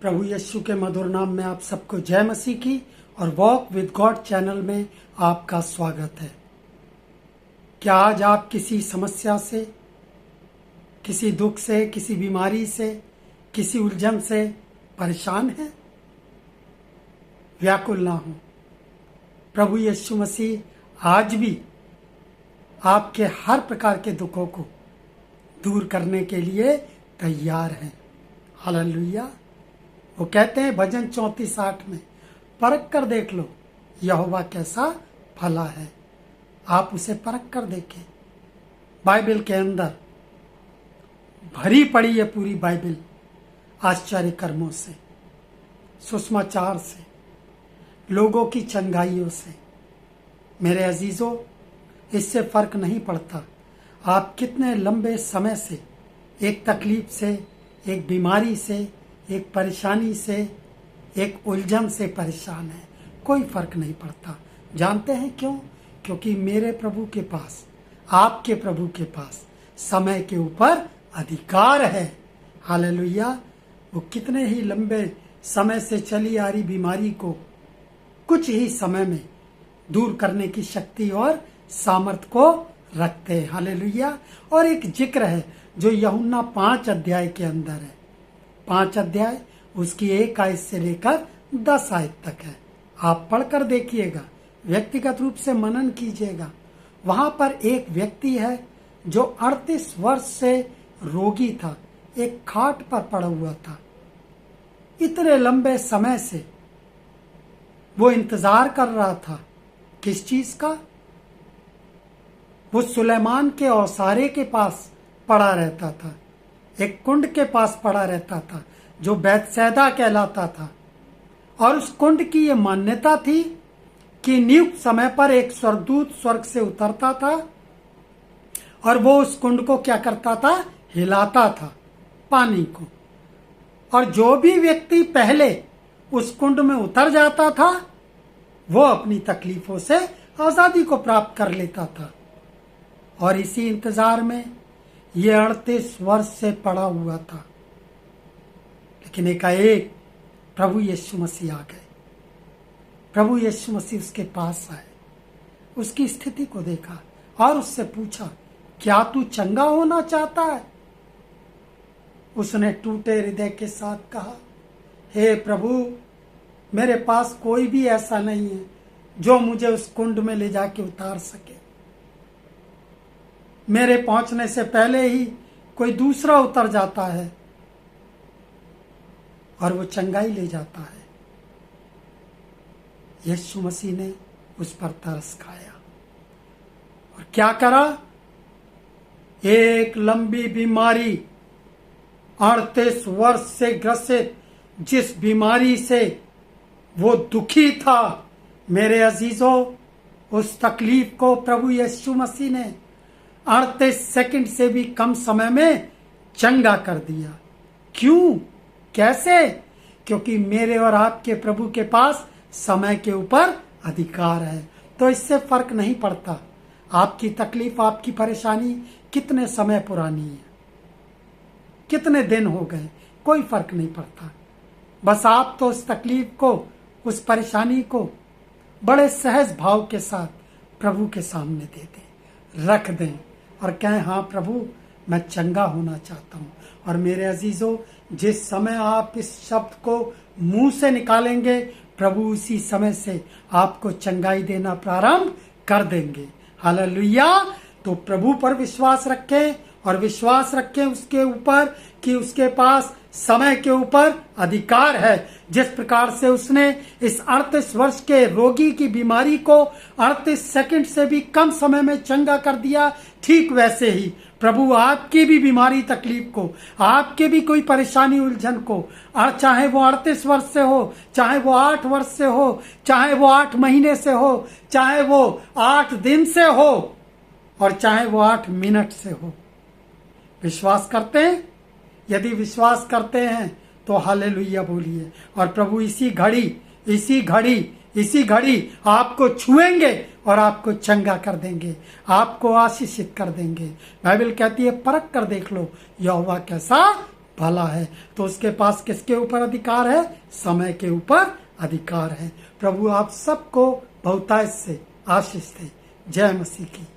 प्रभु यीशु के मधुर नाम में आप सबको जय मसीह की और वॉक विद गॉड चैनल में आपका स्वागत है। क्या आज आप किसी समस्या से, किसी दुख से, किसी बीमारी से, किसी उलझन से परेशान हैं? व्याकुल ना हो। प्रभु यीशु मसीह आज भी आपके हर प्रकार के दुखों को दूर करने के लिए तैयार हैं। हालेलुया। वो कहते हैं भजन 34:8 में, परख कर देख लो यहोवा कैसा भला है। आप उसे परख कर देखें। बाइबल के अंदर भरी पड़ी है पूरी बाइबल आश्चर्य कर्मों से, सुसमाचार से, लोगों की चंगाइयों से। मेरे अजीजों, इससे फर्क नहीं पड़ता आप कितने लंबे समय से एक तकलीफ से, एक बीमारी से, एक परेशानी से, एक उलझन से परेशान है, कोई फर्क नहीं पड़ता। जानते हैं क्यों? क्योंकि मेरे प्रभु के पास, आपके प्रभु के पास समय के ऊपर अधिकार है। हालेलुया। वो कितने ही लंबे समय से चली आ रही बीमारी को कुछ ही समय में दूर करने की शक्ति और सामर्थ को रखते हैं। हालेलुया। और एक जिक्र है जो यूहन्ना 5 अध्याय के अंदर है। 5 अध्याय उसकी 1 आयत से लेकर 10 आयत तक है। आप पढ़कर देखिएगा, व्यक्तिगत रूप से मनन कीजिएगा। वहां पर एक व्यक्ति है जो 38 वर्ष से रोगी था, एक खाट पर पड़ा हुआ था। इतने लंबे समय से वो इंतजार कर रहा था। किस चीज का? वो सुलेमान के औसारे के पास पड़ा रहता था, एक कुंड के पास पड़ा रहता था जो बैतसैदा कहलाता था। और उस कुंड की ये मान्यता थी कि नियुक्त समय पर एक स्वर्गदूत स्वर्ग से उतरता था और वो उस कुंड को क्या करता था? हिलाता था, पानी को। और जो भी व्यक्ति पहले उस कुंड में उतर जाता था वो अपनी तकलीफों से आजादी को प्राप्त कर लेता था। और इसी इंतजार में ये 38 वर्ष से पड़ा हुआ था। लेकिन एकाएक प्रभु यीशु मसीह आ गए। प्रभु यीशु मसीह उसके पास आए, उसकी स्थिति को देखा और उससे पूछा, क्या तू चंगा होना चाहता है? उसने टूटे हृदय के साथ कहा, हे प्रभु, मेरे पास कोई भी ऐसा नहीं है जो मुझे उस कुंड में ले जाके उतार सके। मेरे पहुंचने से पहले ही कोई दूसरा उतर जाता है और वो चंगाई ले जाता है। यीशु मसीह ने उस पर तरस खाया और क्या करा? एक लंबी बीमारी, 38 वर्ष से ग्रसित जिस बीमारी से वो दुखी था, मेरे अजीजों, उस तकलीफ को प्रभु यीशु मसीह ने 38 सेकंड से भी कम समय में चंगा कर दिया। क्यों? कैसे? क्योंकि मेरे और आपके प्रभु के पास समय के ऊपर अधिकार है। तो इससे फर्क नहीं पड़ता आपकी तकलीफ, आपकी परेशानी कितने समय पुरानी है, कितने दिन हो गए, कोई फर्क नहीं पड़ता। बस आप तो उस तकलीफ को, उस परेशानी को बड़े सहज भाव के साथ प्रभु के सामने दे दें, रख दें और कहें, हाँ प्रभु, मैं चंगा होना चाहता हूँ। और मेरे अजीजों, जिस समय आप इस शब्द को मुंह से निकालेंगे, प्रभु उसी समय से आपको चंगाई देना प्रारंभ कर देंगे। हालेलुया। तो प्रभु पर विश्वास रखें और विश्वास रखें उसके ऊपर कि उसके पास समय के ऊपर अधिकार है। जिस प्रकार से उसने इस 38 वर्ष के रोगी की बीमारी को 38 सेकंड से भी कम समय में चंगा कर दिया, ठीक वैसे ही प्रभु आपकी भी बीमारी तकलीफ को, आपके भी कोई परेशानी उलझन को, चाहे वो 38 वर्ष से हो, चाहे वो 8 वर्ष से हो, चाहे वो 8 महीने से हो, चाहे वो 8 दिन से हो और चाहे वो 8 मिनट से हो। विश्वास करते हैं? यदि विश्वास करते हैं तो हालेलुया बोलिए और प्रभु इसी घड़ी आपको छुएंगे और आपको चंगा कर देंगे, आपको आशीषित कर देंगे। बाइबल कहती है, परख कर देख लो यहोवा कैसा भला है। तो उसके पास किसके ऊपर अधिकार है? समय के ऊपर अधिकार है। प्रभु आप सबको बहुतायत से आशीष दे। जय मसीह की।